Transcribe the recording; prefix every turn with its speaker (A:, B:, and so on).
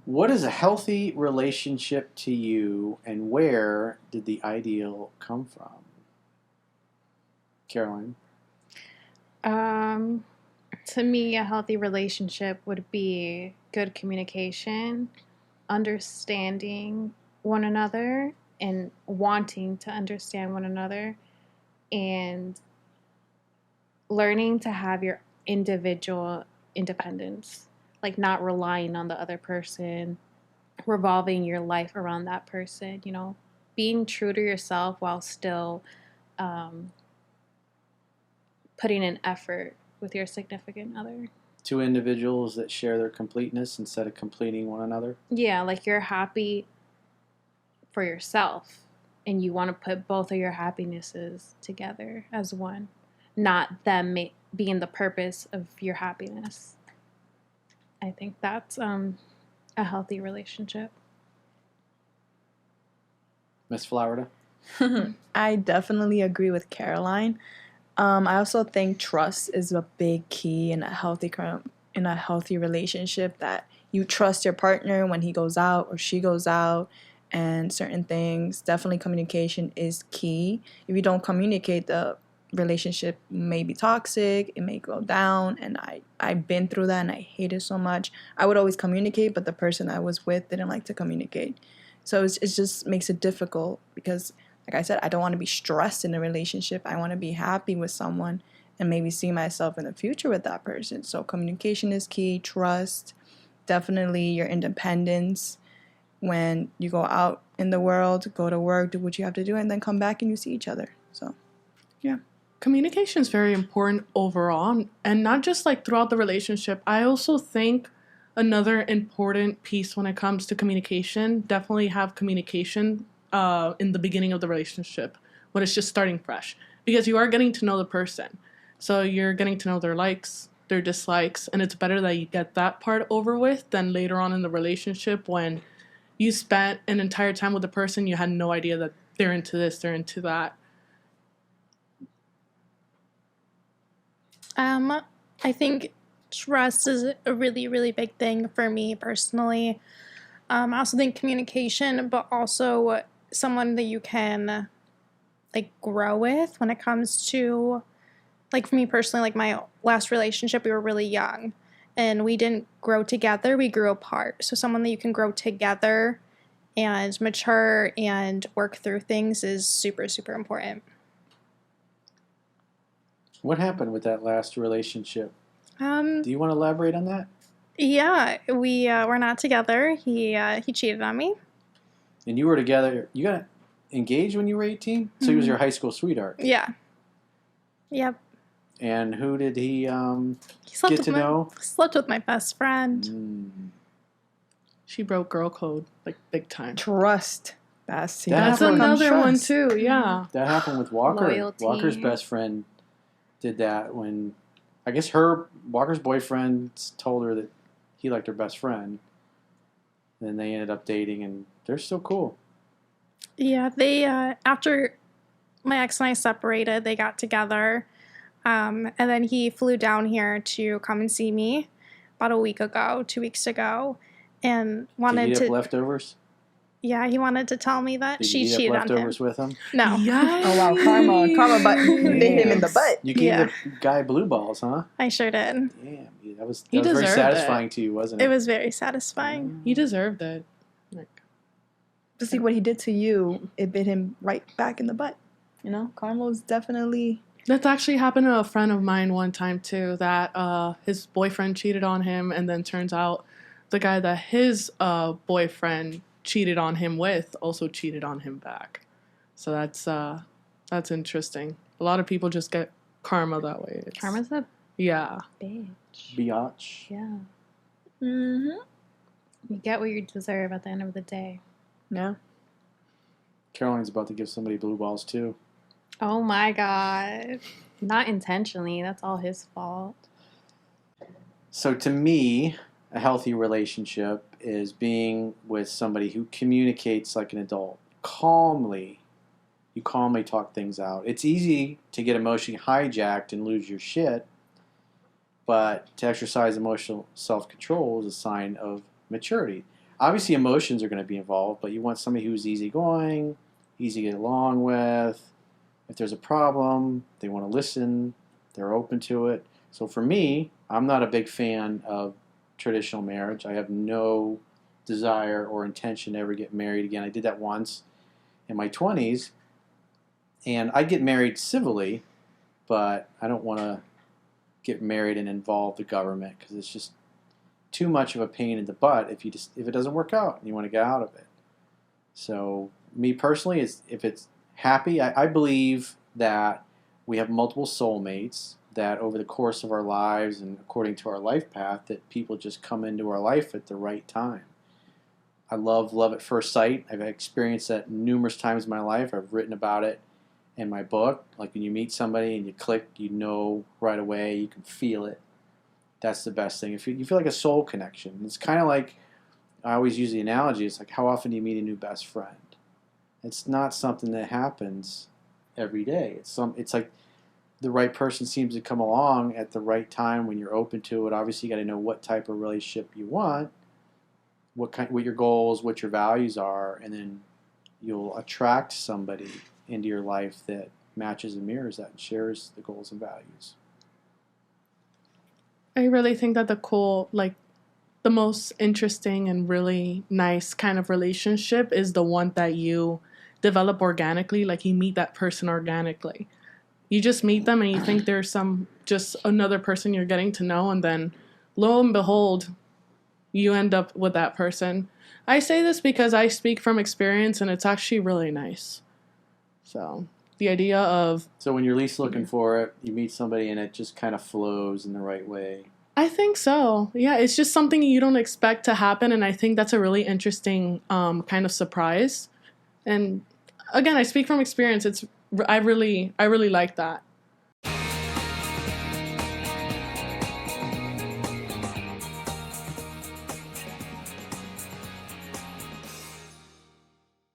A: What is a healthy relationship to you, and where did the ideal come from? Caroline.
B: Um, to me, a healthy relationship would be good communication, understanding one another, and wanting to understand one another, and learning to have your individual independence, like not relying on the other person, revolving your life around that person, being true to yourself while still um, putting in effort with your significant other.
A: Two individuals that share their completeness instead of completing one another.
B: Yeah, like you're happy for yourself and you want to put both of your happinesses together as one, not them being the purpose of your happiness. I think that's a healthy relationship.
A: Miss Florida.
C: I definitely agree with Caroline. I also think trust is a big key in a healthy relationship. That you trust your partner when he goes out or she goes out, and certain things. Definitely, communication is key. If you don't communicate, the relationship may be toxic. It may go down, and I've been through that, and I hate it so much. I would always communicate, but the person I was with didn't like to communicate, so it just makes it difficult because, like I said, I don't want to be stressed in a relationship. I want to be happy with someone and maybe see myself in the future with that person. So communication is key, trust, definitely your independence. When you go out in the world, go to work, do what you have to do, and then come back and you see each other. So, yeah.
D: Communication is very important overall, and not just like throughout the relationship. I also think another important piece when it comes to communication, definitely have communication in the beginning of the relationship when it's just starting fresh, because you are getting to know the person. So you're getting to know their likes, their dislikes, and it's better that you get that part over with than later on in the relationship when you spent an entire time with the person, you had no idea that they're into this, they're into that.
E: I think trust is a really, really big thing for me personally. I also think communication, but also someone that you can like grow with when it comes to, like, for me personally, like my last relationship, we were really young and we didn't grow together, we grew apart. So someone that you can grow together and mature and work through things is super, super important.
A: What happened with that last relationship?
E: Um,
A: Do you want to elaborate on that?
E: yeah, we were not together. He cheated on me.
A: And you were together. You got engaged when you were 18? So he was your high school sweetheart.
E: Yeah. Yep.
A: And who did he
E: Slept
A: get
E: with
A: to know?
E: Slept with my best friend.
D: She broke girl code like big time.
C: Trust. That's
D: That's
A: happened-
D: another one
C: trust.
D: too. Yeah.
A: That happened with Walker.
B: Loyalty.
A: Walker's best friend did that when, I guess Walker's boyfriend told her that he liked her best friend. And then they ended up dating, and they're still cool.
E: Yeah, they after my ex and I separated, they got together, and then he flew down here to come and see me about a week ago, 2 weeks ago, and
A: Did
E: wanted
A: he eat
E: to.
A: up leftovers?
E: Yeah, he wanted to tell me that
A: Did
E: she
A: you eat
E: cheated
A: up
E: on him.
A: leftovers with him?
E: No.
D: Yes.
C: Oh wow, karma but bit him in the butt.
A: You gave
E: Yeah.
A: the guy blue balls, huh?
E: I sure did.
A: Damn, that was
D: He
A: very
D: deserved
A: satisfying to you, wasn't it?
E: It was very satisfying.
D: He deserved it. Like,
C: To see what he did to you, it bit him right back in the butt. You know, karma is definitely.
D: that's actually happened to a friend of mine one time too. That his boyfriend cheated on him, and then turns out the guy that his boyfriend cheated on him with also cheated on him back. So that's interesting. A lot of people just get karma that way.
B: Karma's a
D: Yeah.
B: bitch.
A: Biatch.
B: Yeah.
C: Mm-hmm.
B: You get what you deserve at the end of the day.
C: Yeah.
A: Caroline's about to give somebody blue balls too.
B: Oh my God. Not intentionally. That's all his fault.
A: So to me, a healthy relationship is being with somebody who communicates like an adult, calmly. You calmly talk things out. It's easy to get emotionally hijacked and lose your shit, but to exercise emotional self-control is a sign of maturity. obviously emotions are going to be involved, but you want somebody who's easygoing, easy to get along with. If there's a problem, they want to listen, they're open to it. So for me, I'm not a big fan of traditional marriage. I have no desire or intention to ever get married again. I did that once in my 20s, and I get married civilly, but I don't want to get married and involve the government because it's just too much of a pain in the butt if it doesn't work out and you want to get out of it. So me personally, if it's happy, I believe that we have multiple soulmates, that over the course of our lives and according to our life path, that people just come into our life at the right time. I love at first sight. I've experienced that numerous times in my life. I've written about it in my book. Like when you meet somebody and you click, you know right away, you can feel it. That's the best thing. If you feel like a soul connection. It's kind of like, I always use the analogy, it's like how often do you meet a new best friend? It's not something that happens every day. It's like the right person seems to come along at the right time when you're open to it. Obviously, you got to know what type of relationship you want, what your goals, what your values are, and then you'll attract somebody into your life that matches and mirrors that and shares the goals and values.
D: I really think that the most interesting and really nice kind of relationship is the one that you develop organically, like you meet that person organically. You just meet them and you think there's just another person you're getting to know, and then lo and behold, you end up with that person. I say this because I speak from experience and it's actually really nice. So the idea of...
A: So when you're least looking for it, you meet somebody and it just kind of flows in the right way.
D: I think so. Yeah, it's just something you don't expect to happen, and I think that's a really interesting kind of surprise. And again, I speak from experience. I really like that.